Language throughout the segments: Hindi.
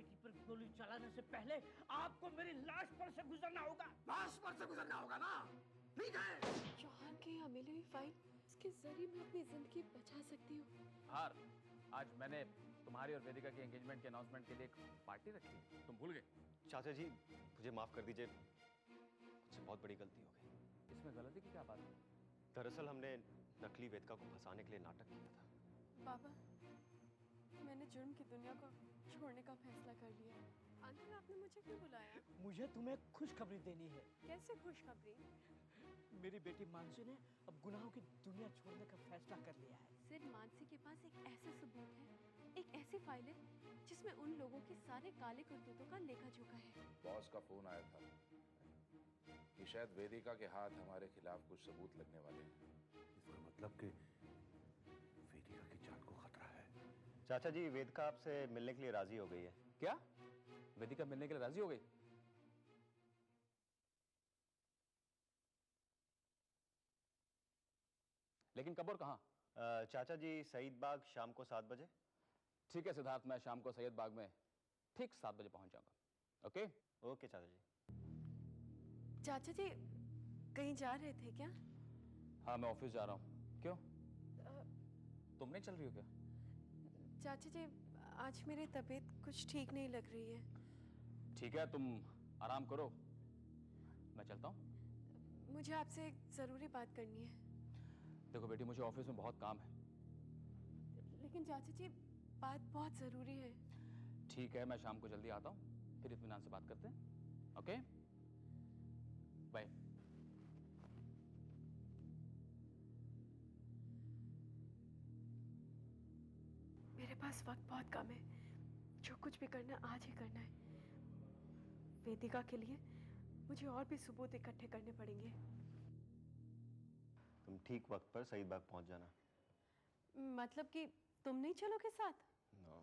बेटी पर गोली चलाने से पहले आपको मेरी लाश पर से गुजरना होगा। लाश पर से गुजरना होगा ना? ठीक है। चौहान की यहाँ मिली हुई फाइल, इसके जरिए मैं अपनी जिंदगी बचा सकती हूँ। हार, आज मैंने तुम्हारी और वेदिका की एंगेजमेंट के अनाउंसमेंट के लिए एक पार्टी रखी है, तुम भूल गए? चाचा जी मुझे माफ कर दीजिए, मुझसे बहुत बड़ी गलती हो गई। इसमें गलती की क्या बात है? दरअसल हमने नकली वेदिका को फंसाने के लिए नाटक किया था। बाबा, मैंने जुर्म की दुनिया को छोड़ने का फैसला कर लिया। अंकल, आपने मुझे क्यों बुलाया? मुझे तुम्हें खुशखबरी देनी है। कैसे खुशखबरी? मेरी बेटी मानसी ने अब गुनाहों की दुनिया छोड़ने का फैसला कर लिया है। सिर्फ मानसी के पास एक ऐसा सबूत है, एक ऐसी फाइल है जिसमें उन लोगों के सारे काले करतूतों का लेखा जोखा है। बॉस का फोन आया था कि शायद वेदिका के हाथ हमारे खिलाफ कुछ सबूत लगने वाले हैं। इसका मतलब कि वेदिका की जान को खतरा है। चाचा जी वेदिका आपसे मिलने के लिए राजी हो गई है। क्या? वेदिका मिलने के लिए राजी हो गई? लेकिन कब और कहाँ? चाचा जी सईद बाग शाम को 7 बजे। ठीक है सिद्धार्थ, मैं शाम को सैयद बाग में ठीक 7 बजे पहुंच जाऊंगा। ओके? ओके चाचा जी। चाचा जी कहीं जा रहे थे क्या? हाँ, मैं ऑफिस जा रहा हूँ। क्यों? तुम नहीं चल रही हो क्या? चाचा जी आज मेरी तबीयत कुछ ठीक नहीं लग रही है। ठीक है, तुम आराम करो, मैं चलता हूँ। मुझे आपसे एक जरूरी बात करनी है। देखो बेटी, मुझे ऑफिस में बहुत काम है। लेकिन चाचा जी बात बहुत जरूरी है। ठीक है, मैं शाम को जल्दी आता हूँ, फिर इत्मीनान से बात करते हैं। Okay, bye. मेरे पास वक्त बहुत कम है, जो कुछ भी करना आज ही करना है। वेदिका के लिए मुझे और भी सबूत इकट्ठे करने पड़ेंगे। तुम ठीक वक्त पर सईद बाग पहुंच जाना। मतलब कि तुम नहीं चलोगे साथ? नो।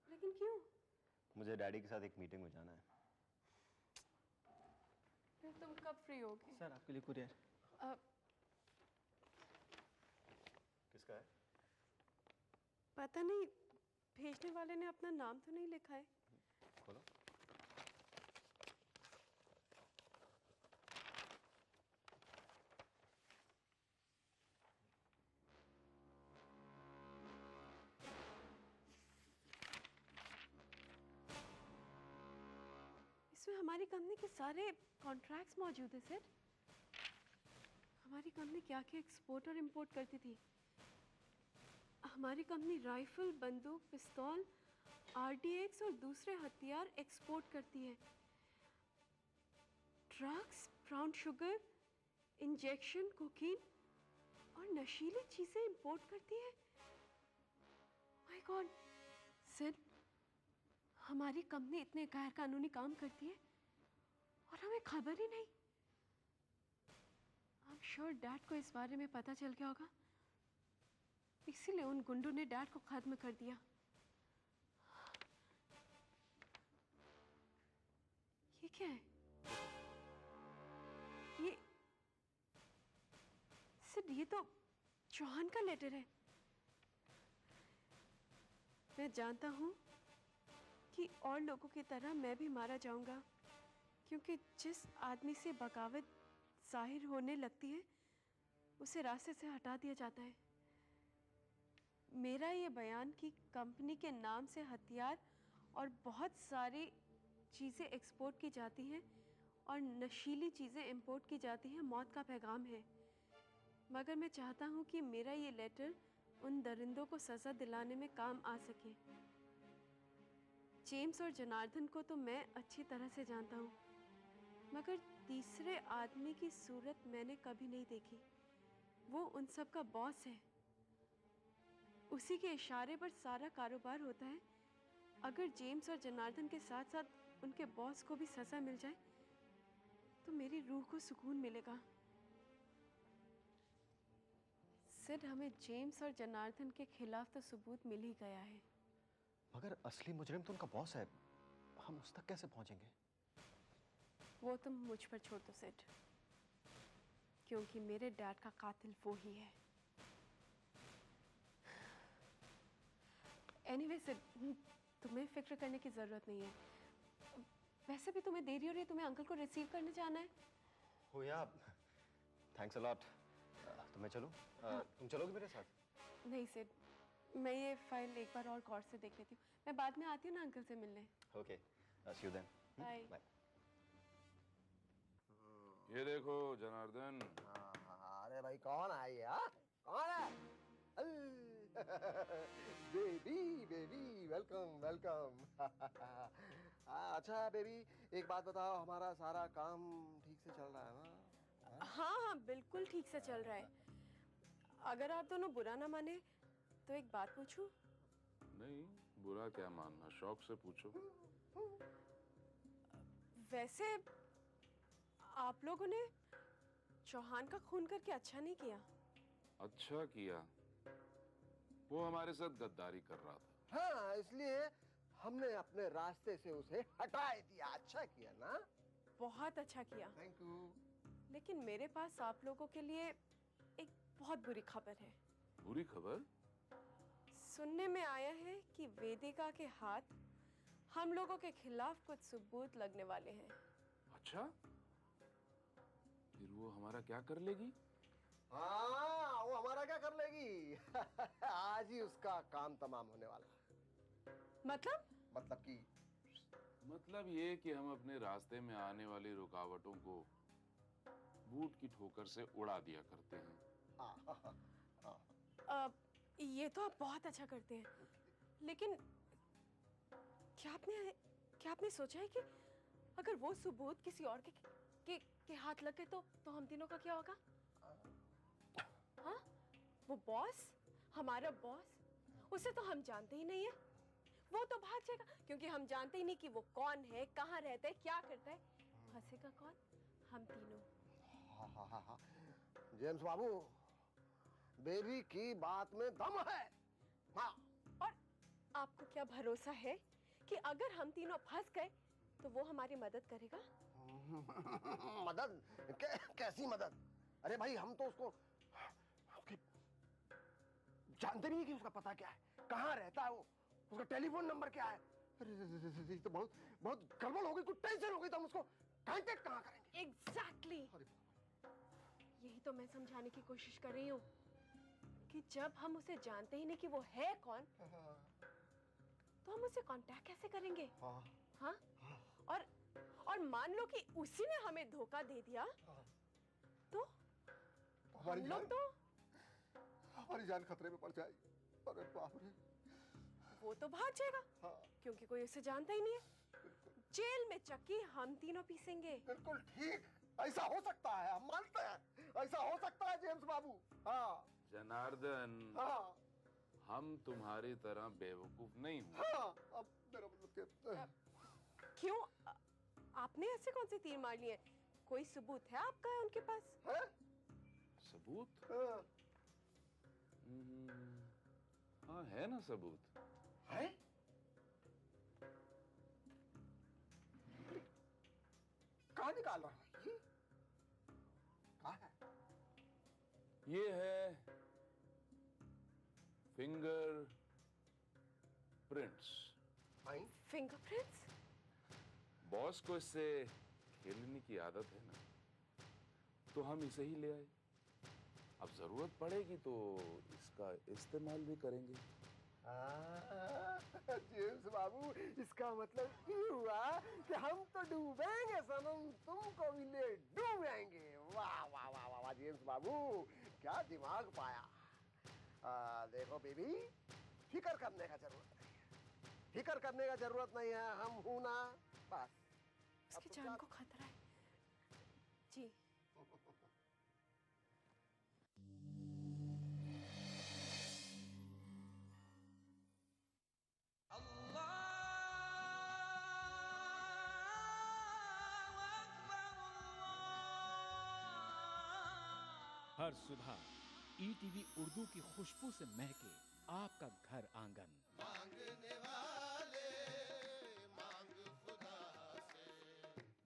लेकिन क्यों? मुझे डैडी के साथ एक मीटिंग में जाना है। फिर तुम कब फ्री होगे? सर, आपके लिए कुरियर। किसका है? पता नहीं, भेजने वाले ने अपना नाम तो नहीं लिखा है। खोलो। इसमें हमारी कंपनी के सारे कॉन्ट्रैक्ट्स मौजूद है सर। हमारी कंपनी क्या क्या एक्सपोर्ट और इंपोर्ट करती थी। हमारी कंपनी राइफल, बंदूक, पिस्तौल, RDX और दूसरे हथियार एक्सपोर्ट करती है। Drugs, brown sugar, injection, cocaine और नशीली चीजें इंपोर्ट करती है। माय गॉड सर, हमारी कंपनी इतने गैर कानूनी काम करती है और हमें खबर ही नहीं। आई एम श्योर डैड को इस बारे में पता चल गया होगा, इसीलिए उन गुंडों ने डैड को खत्म कर दिया। ये क्या है? ये सर, ये तो चौहान का लेटर है। मैं जानता हूं कि और लोगों की तरह मैं भी मारा जाऊंगा, क्योंकि जिस आदमी से बगावत जाहिर होने लगती है उसे रास्ते से हटा दिया जाता है। मेरा ये बयान कि कंपनी के नाम से हथियार और बहुत सारी चीज़ें एक्सपोर्ट की जाती हैं और नशीली चीज़ें इंपोर्ट की जाती हैं, मौत का पैगाम है। मगर मैं चाहता हूँ कि मेरा ये लेटर उन दरिंदों को सज़ा दिलाने में काम आ सके। जेम्स और जनार्दन को तो मैं अच्छी तरह से जानता हूँ, मगर तीसरे आदमी की सूरत मैंने कभी नहीं देखी। वो उन सब का बॉस है, उसी के इशारे पर सारा कारोबार होता है। अगर जेम्स और जनार्दन के साथ साथ उनके बॉस को भी सजा मिल जाए तो मेरी रूह को सुकून मिलेगा। सिर्फ हमें जेम्स और जनार्दन के खिलाफ तो सबूत मिल ही गया है, मगर असली मुजरिम तो उनका बॉस है, हम उस तक कैसे पहुंचेंगे? वो तुम मुझ पर छोड़ दो सेठ, क्योंकि मेरे डैड का कातिल वो ही है। एनीवे सेठ, तुम्हें फिक्र करने की जरूरत नहीं है। वैसे भी तुम्हें देरी हो रही है, तुम्हें अंकल को रिसीव करने जाना है। हो या, थैंक्स अ लॉट। तो मैं चलूं? तुम चलोगे मेरे साथ? नहीं सिड, मैं ये फाइल एक बार और गौर से देख लेती हूँ। मैं बाद में आती हूँ ना अंकल से मिलने। Okay, see you then. Bye. Bye. ये देखो जनार्दन, अरे भाई कौन है ये? हाँ, कौन है? Baby baby, welcome welcome. अच्छा बेबी, एक बात बताओ, हमारा सारा काम ठीक से चल रहा है ना? हाँ हाँ, बिल्कुल ठीक से चल रहा है। अगर आप दोनों बुरा ना माने तो एक बात पूछूं? नहीं बुरा क्या मानना, शौक से पूछो। वैसे आप लोगों ने चौहान का खून करके अच्छा नहीं किया। अच्छा किया, वो हमारे साथ गद्दारी कर रहा था। हाँ, इसलिए हमने अपने रास्ते से उसे हटा दिया। अच्छा किया ना? बहुत अच्छा किया। Thank you. लेकिन मेरे पास आप लोगों के लिए एक बहुत बुरी खबर है। बुरी खबर? सुनने में आया है कि वेदिका के हाथ हम लोगों के खिलाफ कुछ सबूत लगने वाले हैं। अच्छा, फिर वो हमारा क्या कर लेगी? हाँ, वो हमारा क्या कर लेगी? आज ही उसका काम तमाम होने वाला है। मतलब ये कि हम अपने रास्ते में आने वाली रुकावटों को बूट की ठोकर से उड़ा दिया करते हैं। ये तो आप बहुत अच्छा करते हैं, लेकिन क्या आपने सोचा है कि अगर वो सबूत किसी और के हाथ लग गए तो हम तीनों का क्या होगा? हाँ, वो बॉस, हमारा बॉस, उसे तो हम जानते ही नहीं है। वो तो भाग जाएगा क्योंकि हम जानते ही नहीं कि वो कौन है, कहाँ रहता है, क्या करता है। फंसेगा कौन? हम तीनों। हाँ। जेम्स बाबू, बेबी की बात में दम है। हाँ। और आपको क्या भरोसा है कि अगर हम तीनों फंस गए तो वो हमारी मदद करेगा? मदद? कैसी मदद? अरे भाई, हम तो उसको जानते नहीं कि उसका पता क्या है, कहाँ रहता है वो, उसका टेलीफोन नंबर क्या है। अरे तो बहुत गड़बड़ हो गई, कुछ टेंशन हो गई, तो हम उसको कांटेक्ट कहाँ करेंगे? एग्जैक्टली। यही तो मैं समझाने की कोशिश कर रही हूँ कि जब हम उसे जानते ही नहीं कि वो है कौन, तो हम उसे कांटेक्ट कैसे करेंगे? हाँ? और मान लो कि उसी ने हमें धोखा दे दिया, तो हम लोग तो हमारी जान खतरे में पड़ जाएगी। अरे बाप रे। वो तो भाग जाएगा। हाँ। क्योंकि कोई उसे जानता ही नहीं है। जेल में चक्की हम तीनों पीसेंगे। बिल्कुल ठीक, ऐसा हो सकता है, हम मानते हैं, ऐसा हो सकता है जेम्स बाबू। हाँ। जनार्दन, हाँ। हम तुम्हारी तरह बेवकूफ नहीं हुए। हाँ, अब मेरा मतलब क्यों? आपने ऐसे कौन से तीर मार लिए? कोई सबूत है आपका उनके पास? है? सबूत? हाँ। हाँ है ना सबूत। है? कहाँ निकाल रहा है ये? कहाँ है? ये है फिंगर प्रिंट्स। फिंगरप्रिंट्स? बॉस को इससे खेलने की आदत है ना, तो हम इसे ही ले आए। अब जरूरत पड़ेगी तो इसका इस्तेमाल भी करेंगे। जेम्स बाबू, इसका मतलब ये हुआ कि हम तो डूबेंगे सनम, तुमको भी ले डूबेंगे। वाह वाह वाह वाह वाह जेम्स बाबू, क्या दिमाग पाया। देखो बेबी, फिक्र करने का जरूरत नहीं है, फिक्र करने का जरूरत नहीं है, हम हूं ना, बस। उसकी जान को खतरा है। जी। हर सुबह ईटीवी उर्दू की खुशबू से महके आपका घर आंगन।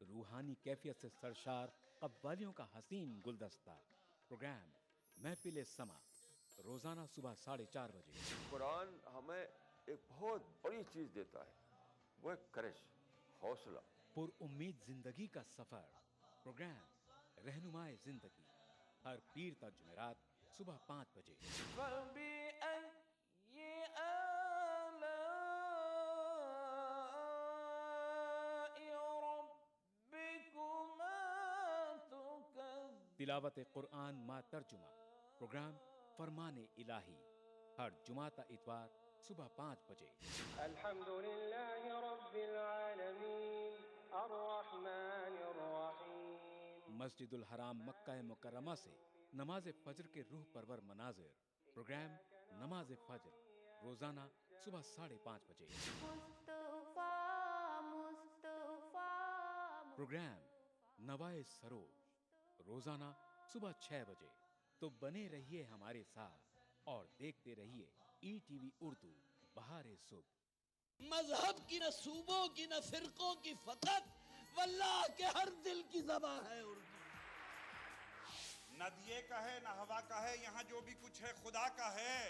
रूहानी कैफियत से सरशार कव्वालियों का हसीन गुलदस्ता। प्रोग्राम महफिल समा, रोजाना सुबह 4:30 बजे। कुरान हमें एक बहुत बड़ी चीज देता है, वो है करेश, हौसला। पुरउम्मीद जिंदगी का सफर। प्रोग्राम रहनुमाए जिंदगी हर पीर ता जुमेरात सुबह 5 बजे। तिलावत कुरान मा तर्जुमा प्रोग्राम फरमाने इलाही हर जुमाता इतवार सुबह 5 बजे। अल्हम्दुलिल्लाहि रब्बिल आलमीन अर्रहमानिर रहीम। मस्जिदुल हराम मक्का मुकर्रमा से नमाज फजर के रूह परवर मनाजिर। प्रोग्राम नमाज फजर रोजाना सुबह 5:30 बजे। प्रोग्राम नवाए सरोज रोजाना सुबह 6 बजे। तो बने रहिए हमारे साथ और देखते रहिए ETV उर्दू बहारे सुबह। मजहब की न सूबों की न फिरकों की फकत वल्लाह के हर दिल की ज़बां है उर्दू। न दिए का है न हवा का है, यहाँ जो भी कुछ है खुदा का है।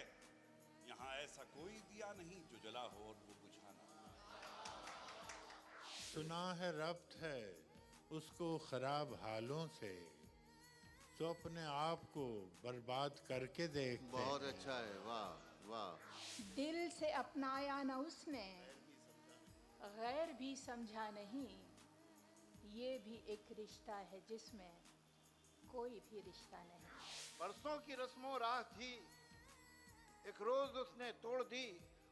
यहाँ ऐसा कोई दिया नहीं जो जला हो और वो बुझा ना। सुना है रब्त है उसको खराब हालों से, तो अपने आप को बर्बाद करके देखते बहुत हैं। अच्छा है, वाह वाह। दिल से अपनाया न उसने, गैर भी समझा नहीं। ये भी एक रिश्ता है जिसमें कोई भी रिश्ता नहीं। परसों की रस्मों राह थी, एक रोज उसने तोड़ दी।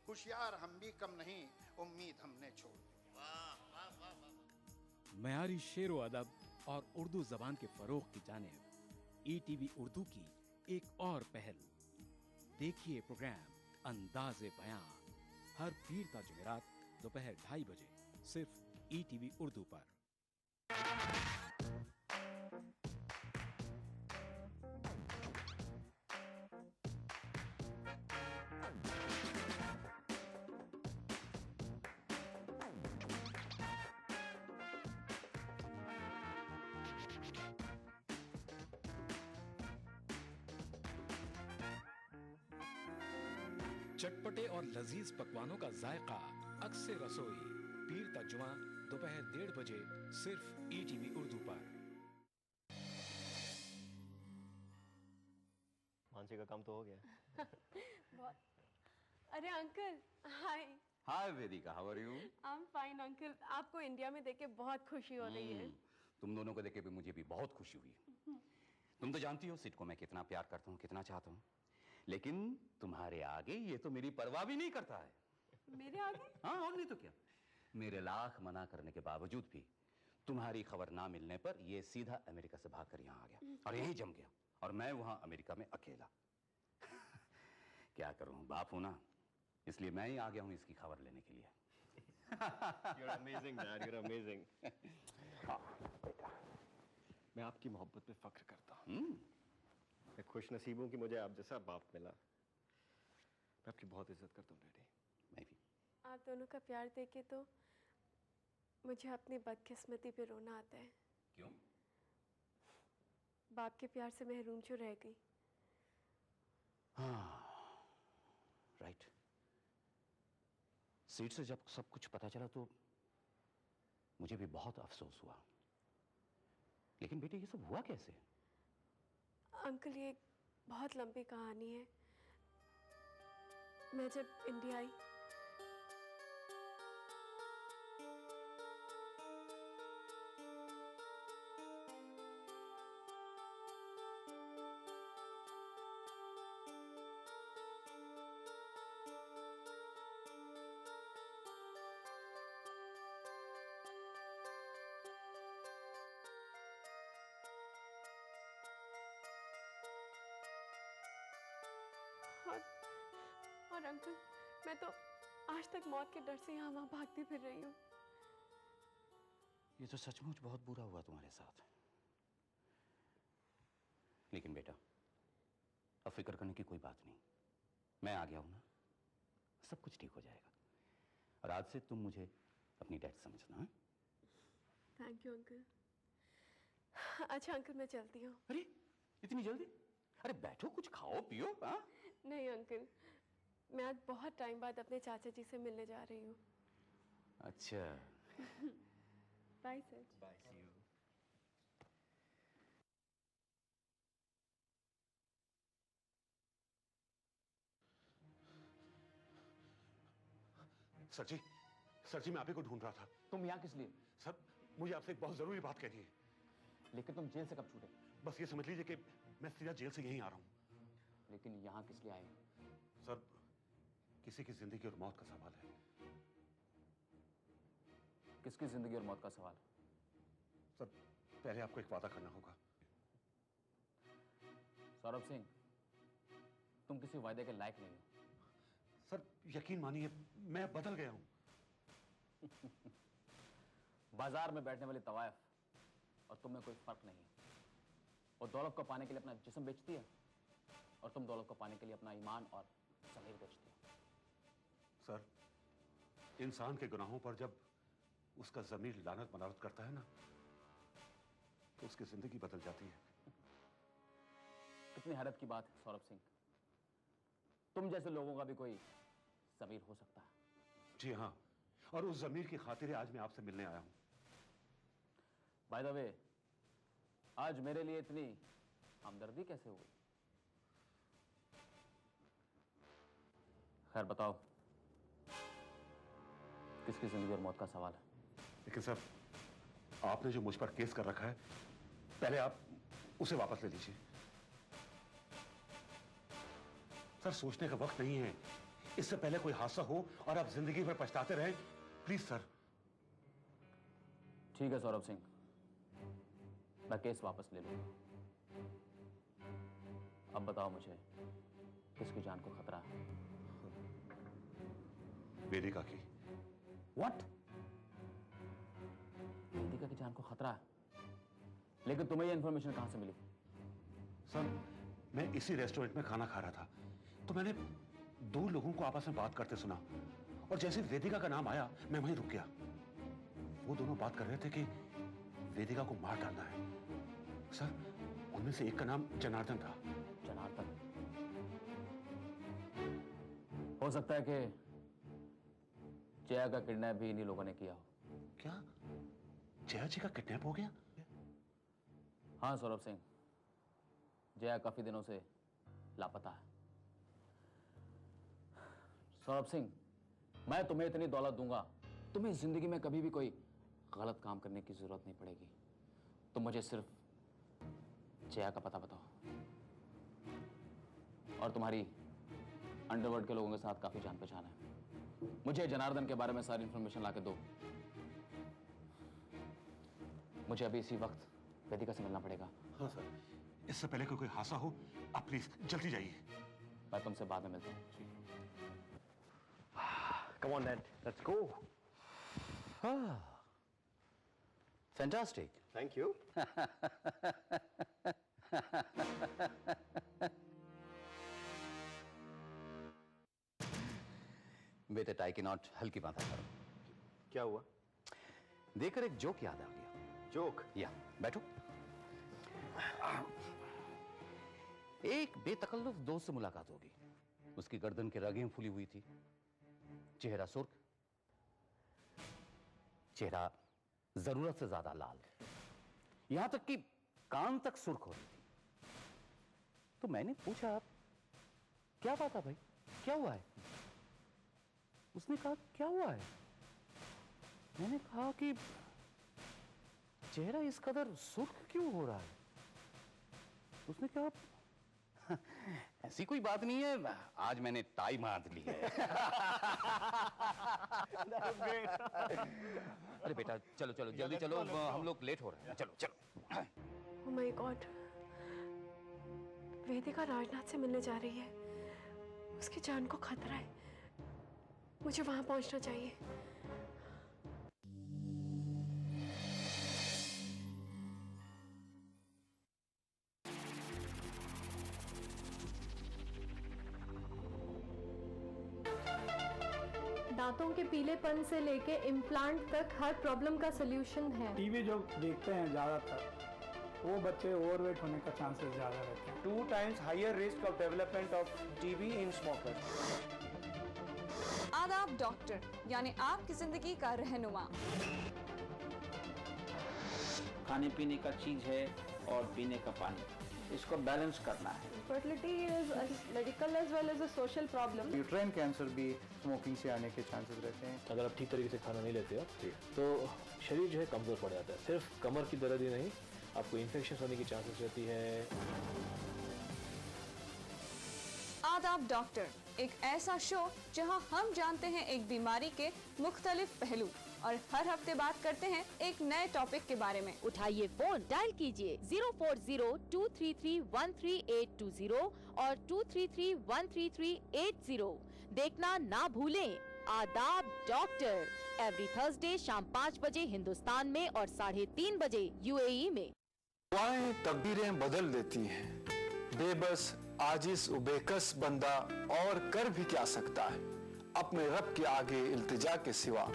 होशियार हम भी कम नहीं, उम्मीद हमने छोड़ दी। मयारी शेरो अदब और उर्दू जबान के फरोग की जानिब ETV उर्दू की एक और पहल। देखिए प्रोग्राम अंदाज़े बयां हर पीर ता जुमेरात दोपहर 2:30 बजे सिर्फ ETV उर्दू पर। चटपटे और लजीज पकवानों का जायका अक्सर रसोई पीर ता जुमा दोपहर 1:30 बजे सिर्फ ETV उर्दू पर। मानसी का काम तो हो गया। बहुत। अरे uncle hi. Hi Vedika, how are you? I am fine uncle. आपको इंडिया में देख के बहुत खुशी हो रही है। तुम दोनों को देख के भी मुझे भी बहुत खुशी हुई। तुम तो जानती हो सिट को मैं कितना प्यार करता हूँ, कितना चाहता हूँ, लेकिन तुम्हारे आगे ये तो मेरी परवाह भी नहीं करता है। मेरे आगे? हाँ, और नहीं तो क्या। मेरे लाख मना करने के बावजूद भी तुम्हारी खबर ना मिलने पर ये सीधा अमेरिका से भागकर यहाँ आ गया और यहीं जम गया, और मैं वहाँ अमेरिका में अकेला। क्या करूँ, बाप हूँ ना, इसलिए मैं ही आ गया हूँ इसकी खबर लेने के लिए। You're amazing, Dad. You're amazing. हाँ, बेटा, मैं आपकी मोहब्बत पे फख्र करता हूँ। मैं खुश नसीब हूँ कि मुझे आप जैसा बाप मिला। मैं आपकी बहुत इज्जत करता हूँ डैडी। मैं भी। आप दोनों का प्यार देख के तो मुझे अपनी बदकिस्मती पे रोना आता है। क्यों? बाप के प्यार से महरूम जो रह गई। हाँ, राइट। सीट से जब सब कुछ पता चला तो मुझे भी बहुत अफसोस हुआ। लेकिन बेटे ये सब हुआ कैसे? अंकल ये एक बहुत लंबी कहानी है। मैं जब इंडिया आई और अंकल मैं तो आज तक मौत के डर से यहाँ वहाँ भागती फिर रही हूँ। ये तो सचमुच बहुत बुरा हुआ तुम्हारे साथ। लेकिन बेटा अब फिक्र करने की कोई बात नहीं, मैं आ गया हूं ना, सब कुछ ठीक हो जाएगा। और आज से तुम मुझे अपनी डैड समझना है? Thank you uncle. अच्छा अंकल मैं चलती हूँ। अरे इतनी जल्दी? अरे बैठो, कुछ खाओ पियो। हाँ नहीं अंकल, मैं आज बहुत टाइम बाद अपने चाचा जी से मिलने जा रही हूँ। अच्छा bye sir. Bye, see you. Sir ji, मैं आप ही को ढूंढ रहा था। तुम यहाँ किस लिए? सर, मुझे आपसे एक बहुत जरूरी बात कहनी है। लेकिन तुम जेल से कब छूटे? बस ये समझ लीजिए कि मैं सीधा जेल से यहीं आ रहा हूँ। लेकिन यहाँ किस लिए आए? सर, किसी की जिंदगी और मौत का सवाल है। किसकी जिंदगी और मौत का सवाल? सर, पहले आपको एक वादा करना होगा। सौरभ सिंह, तुम किसी वायदे के लायक नहीं हो। सर, यकीन मानिए, मैं बदल गया हूं। बाजार में बैठने वाली तवायफ और तुम में कोई फर्क नहीं है। वो दौलत को पाने के लिए अपना जिस्म बेचती है और तुम दौलत को पाने के लिए अपना ईमान और ज़मीर बेचती हो। सर, इंसान के गुनाहों पर जब उसका ज़मीर लानत मनारत करता है ना, तो उसकी जिंदगी बदल जाती है। कितनी हैरत की बात है सौरभ सिंह, तुम जैसे लोगों का भी कोई ज़मीर हो सकता है। जी हाँ, और उस ज़मीर की खातिर आज मैं आपसे मिलने आया हूं। बाय द वे, आज मेरे लिए इतनी हमदर्दी कैसे हो गई? खैर बताओ, किसकी जिंदगी और मौत का सवाल है? लेकिन सर, आपने जो मुझ पर केस कर रखा है, पहले आप उसे वापस ले लीजिए। सर, सोचने का वक्त नहीं है। इससे पहले कोई हादसा हो और आप जिंदगी भर पछताते रहें। Please sir. ठीक है सौरभ सिंह, मैं केस वापस ले लूंगा। अब बताओ मुझे, किसकी जान को खतरा है? वेदिका की। What? वेदिका की जान को खतरा है? लेकिन तुम्हें ये इंफॉर्मेशन कहां से मिली? सर, मैं इसी रेस्टोरेंट में खाना खा रहा था, तो मैंने दो लोगों को आपस में बात करते सुना, और जैसे वेदिका का नाम आया, मैं वहीं रुक गया। वो दोनों बात कर रहे थे कि वेदिका को मार डालना है। सर, उनमें से एक का नाम जनार्दन था। जनार्दन? हो सकता है कि जया का किडनैप भी इन्हीं लोगों ने किया हो। क्या जया जी का किडनैप हो गया? हाँ सौरभ सिंह, जया काफी दिनों से लापता है। सौरभ सिंह, मैं तुम्हें इतनी दौलत दूंगा, तुम्हें जिंदगी में कभी भी कोई गलत काम करने की जरूरत नहीं पड़ेगी। तुम मुझे सिर्फ जया का पता बताओ, और तुम्हारी अंडरवर्ल्ड के लोगों के साथ काफी जान पहचान है। मुझे जनार्दन के बारे में सारी इंफॉर्मेशन लाके दो। मुझे अभी इसी वक्त वेदिका से मिलना पड़ेगा। हाँ सर, इससे पहले कोई हादसा हो, आप प्लीज जल्दी जाइए। मैं तुमसे बाद में मिलता हूँ। Come on, Dad. Let's go. Fantastic. Thank you. बेटे, टाई की नॉट हल्की बांधा करो। क्या हुआ? देखकर एक जोक याद आ गया। जोक? या, बैठो। एक बेतकल्लुफ दोस्त से मुलाकात होगी। उसकी गर्दन की रगें फूली हुई थी, चेहरा सुर्ख, चेहरा जरूरत से ज्यादा लाल, यहां तक कि कान तक सुर्ख हो रही थी। तो मैंने पूछा, क्या बात है भाई, क्या हुआ है? उसने कहा, क्या हुआ है? मैंने कहा कि चेहरा इस कदर सुर्ख क्यों हो रहा है? उसने कहा, ऐसी कोई बात नहीं है, आज मैंने टाई बांध ली है। अरे बेटा, चलो चलो जल्दी चलो, हम लोग लेट हो रहे हैं। चलो चलो। Oh my God, वेदिका राजनाथ से मिलने जा रही है। उसकी जान को खतरा है, मुझे वहां पहुंचना चाहिए। दांतों के पीलेपन से लेके इम्प्लांट तक हर प्रॉब्लम का सलूशन है। टीवी जो देखते हैं ज़्यादातर, वो बच्चे ओवरवेट होने का चांसेस ज़्यादा रहते हैं। 2 times higher risk of development of TB in smokers. आदाब डॉक्टर, यानी आपकी जिंदगी का रहनुमा। खाने पीने का चीज़ है और पीने का पानी, इसको बैलेंस करना है। Fertility is a medical as well as a social problem. Uterine cancer भी स्मोकिंग से आने के चांसेस रहते हैं। अगर आप ठीक तरीके से खाना नहीं लेते हो तो शरीर जो है कमज़ोर पड़ जाता है। सिर्फ कमर की दर्द ही नहीं, आपको इन्फेक्शन होने की चांसेस रहती है। आदाब डॉक्टर, एक ऐसा शो जहां हम जानते हैं एक बीमारी के मुख्तलिफ पहलू और हर हफ्ते बात करते हैं एक नए टॉपिक के बारे में। उठाइए फोन, डायल कीजिए 040-233-13820 और 233-13380। देखना ना भूलें आदाब डॉक्टर, एवरी थर्सडे शाम 5 बजे हिंदुस्तान में और 3:30 बजे यूएई में। दुआएं तकदीरें बदल देती हैं। बेबस आजिज उबेकस बंदा और कर भी क्या सकता है अपने रब के आगे इल्तिजा के सिवा।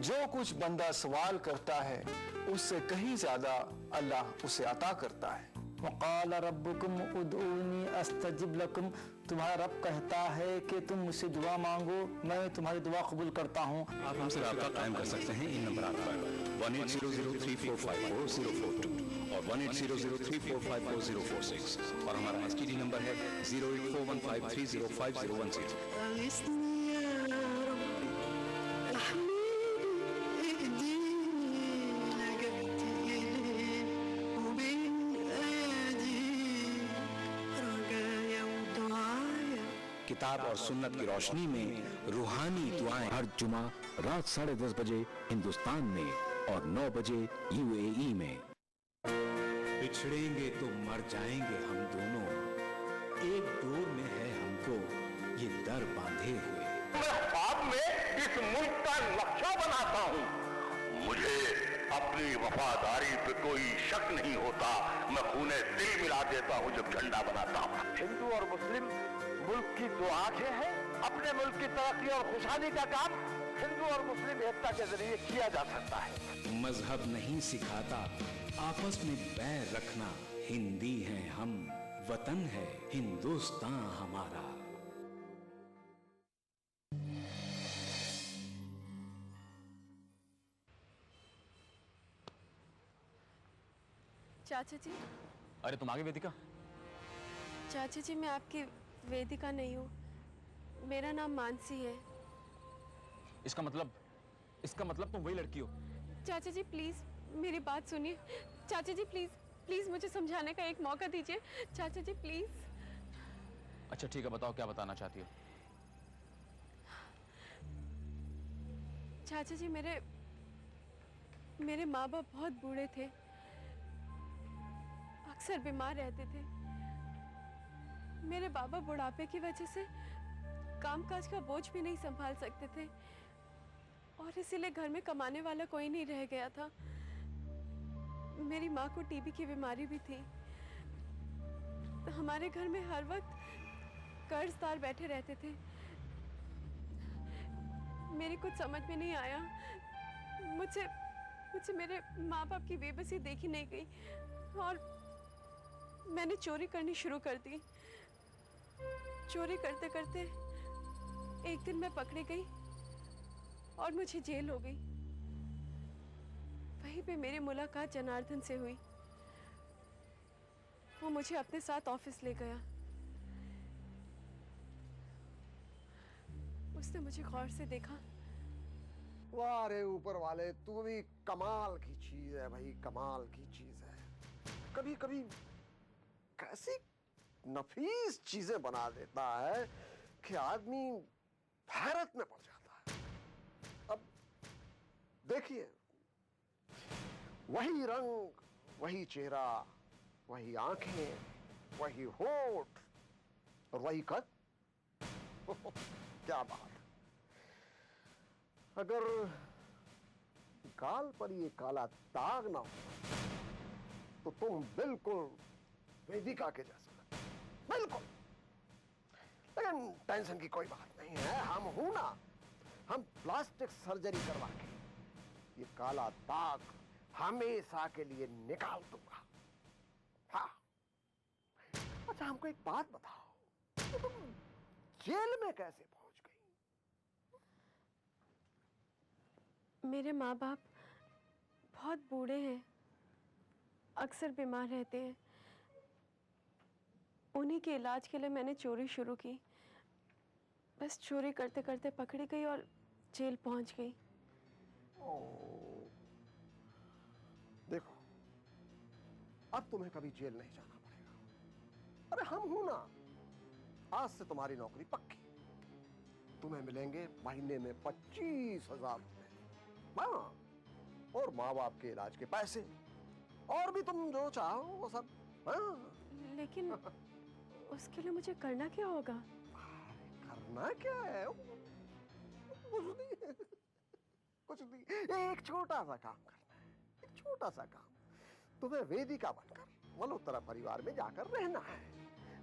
जो कुछ बंदा सवाल करता है उससे कहीं ज्यादा अल्लाह उसे अता करता है। वक़ाल रब्बुकुम उदऊनी अस्तजिब लकुम, तुम्हारा रब कहता है कि तुम मुझसे दुआ मांगो, मैं तुम्हारी दुआ कबूल करता हूँ। आप हमसे राब्ता कायम कर सकते हैं इन नंबर पर 180034544042 और 180034544046 और हमारा एसटीडी नंबर है 08415305010। किताब और सुन्नत की रोशनी में रूहानी दुआएं हर जुमा रात 10:30 बजे हिंदुस्तान में और 9 बजे यूएई में। बिछड़ेंगे तो मर जाएंगे हम दोनों, एक डोर में है हमको ये दर बांधे हुए। मैं ख्वाब में इस मुल्क का नक्शा बनाता हूँ। मुझे अपनी वफादारी पे कोई शक नहीं होता। मैं खूने दिल मिला देता हूँ जब झंडा बनाता हूँ। हिंदू और मुस्लिम मुल्क की दो आंखें हैं। अपने मुल्क की तरक्की और खुशहाली का काम हिंदू और मुस्लिम एकता के जरिए किया जा सकता है। मजहब नहीं सिखाता आपस में बैर रखना। हिंदी हैं हम, वतन है हिंदुस्तान हमारा। चाचा जी। अरे तुम आगे वेदिका? चाचा जी मैं आपकी वेदिका नहीं हूँ, मेरा नाम मानसी है। इसका मतलब तुम वही लड़की हो? चाचा जी प्लीज मेरी बात सुनिए। चाचा जी प्लीज प्लीज मुझे समझाने का एक मौका दीजिए। चाचा जी प्लीज। अच्छा ठीक है, बताओ क्या बताना चाहती हो? चाचा जी मेरे माँ बाप बहुत बूढ़े थे, अक्सर बीमार रहते थे। मेरे बाबा बुढ़ापे की वजह से कामकाज का बोझ भी नहीं संभाल सकते थे और इसीलिए घर में कमाने वाला कोई नहीं रह गया था। मेरी माँ को टीबी की बीमारी भी थी। हमारे घर में हर वक्त कर्जदार बैठे रहते थे। मेरी कुछ समझ में नहीं आया। मुझसे मेरे माँ बाप की बेबसी देखी नहीं गई और मैंने चोरी करनी शुरू कर दी। चोरी करते करते एक दिन मैं पकड़ी गई और मुझे जेल हो गई। वहीं पे मेरी मुलाकात जनार्दन से हुई। वो मुझे अपने साथ ऑफिस ले गया। उसने मुझे गौर से देखा। वाह रे ऊपर वाले, तू भी कमाल की चीज है भाई, कमाल की चीज है। कभी कभी कैसी नफीस चीजें बना देता है कि आदमी हैरत में पड़ जाता है। अब देखिए, वही रंग, वही चेहरा, वही आंखें, वही होठ और वही कद। क्या बात। अगर गाल पर ये काला दाग ना हो तो तुम बिल्कुल वेदिका के जैसा, बिल्कुल। लेकिन टेंशन की कोई बात नहीं है, हम हूं ना, हम प्लास्टिक सर्जरी करवा के ये काला दाग हमेशा के लिए निकाल दूंगा। हाँ। अच्छा हमको एक बात बताओ, तुम जेल में कैसे पहुंच गई? मेरे माँ बाप बहुत बूढ़े हैं, अक्सर बीमार रहते हैं। उन्हीं के इलाज के लिए मैंने चोरी शुरू की। बस चोरी करते करते पकड़ी गई और जेल पहुंच गई। देखो, अब तुम्हें कभी जेल नहीं जाना पड़ेगा। अरे हम हूं ना, आज से तुम्हारी नौकरी पक्की। तुम्हें मिलेंगे महीने में 25,000 रुपए। हाँ, और माँ बाप के इलाज के पैसे, और भी तुम जो चाहो वो सब। हाँ। लेकिन उसके लिए मुझे करना क्या होगा? करना क्या है? कुछ नहीं, एक छोटा सा काम करना है। एक छोटा सा काम। तुम्हें वेदिका बनकर मल्होत्रा परिवार में जाकर रहना है।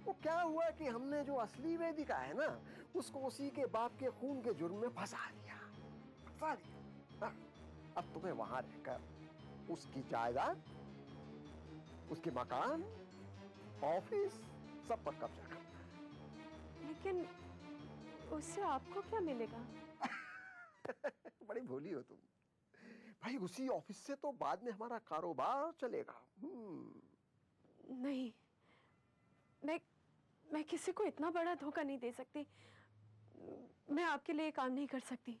वो क्या हुआ कि हमने जो असली वेदिका है ना, उसको उसी के बाप के खून के जुर्म में फंसा दिया। हाँ। अब तुम्हें वहां रहकर उसकी जायदाद, उसके मकान, ऑफिस सब पर कब्जा करना है। लेकिन उससे आपको क्या मिलेगा? बड़ी भोली हो तुम भाई। उसी ऑफिस से तो बाद में हमारा कारोबार चलेगा। नहीं, मैं किसी को इतना बड़ा धोखा नहीं दे सकती। मैं आपके लिए काम नहीं कर सकती।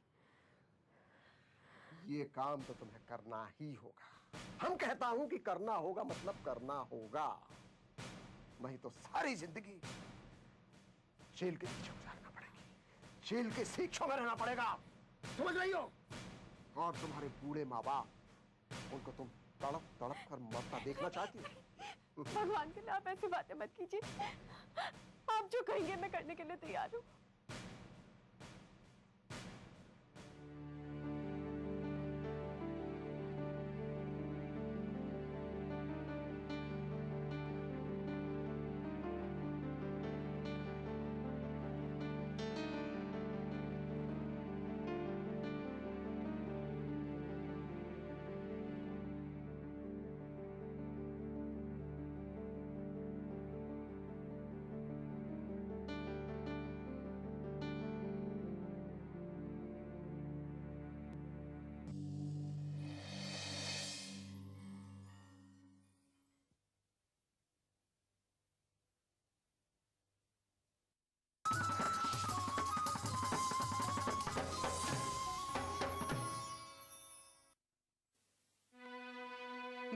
ये काम तो तुम्हें करना ही होगा। हम कहता हूं कि करना होगा मतलब करना होगा। नहीं तो सारी जिंदगी जेल के पीछे गुजारना पड़ेगी। जेल के शिक्षों में रहना पड़ेगा। समझ रही हो? और तुम्हारे बूढ़े माँ बाप, उनको तुम तड़प तड़प कर मरता देखना चाहती हो? भगवान के लिए आप ऐसी बातें मत कीजिए। आप जो कहेंगे मैं करने के लिए तैयार हूँ।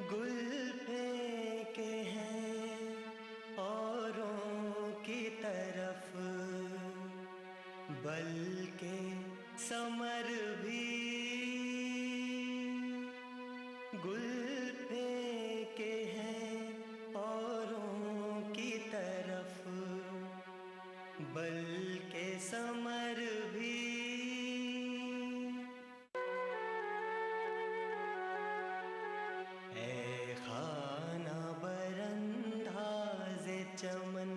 गुल फेंके हैं औरों की तरफ, बल्कि समर भी गुल फेंके हैं औरों की तरफ, बल्कि समर भी चमन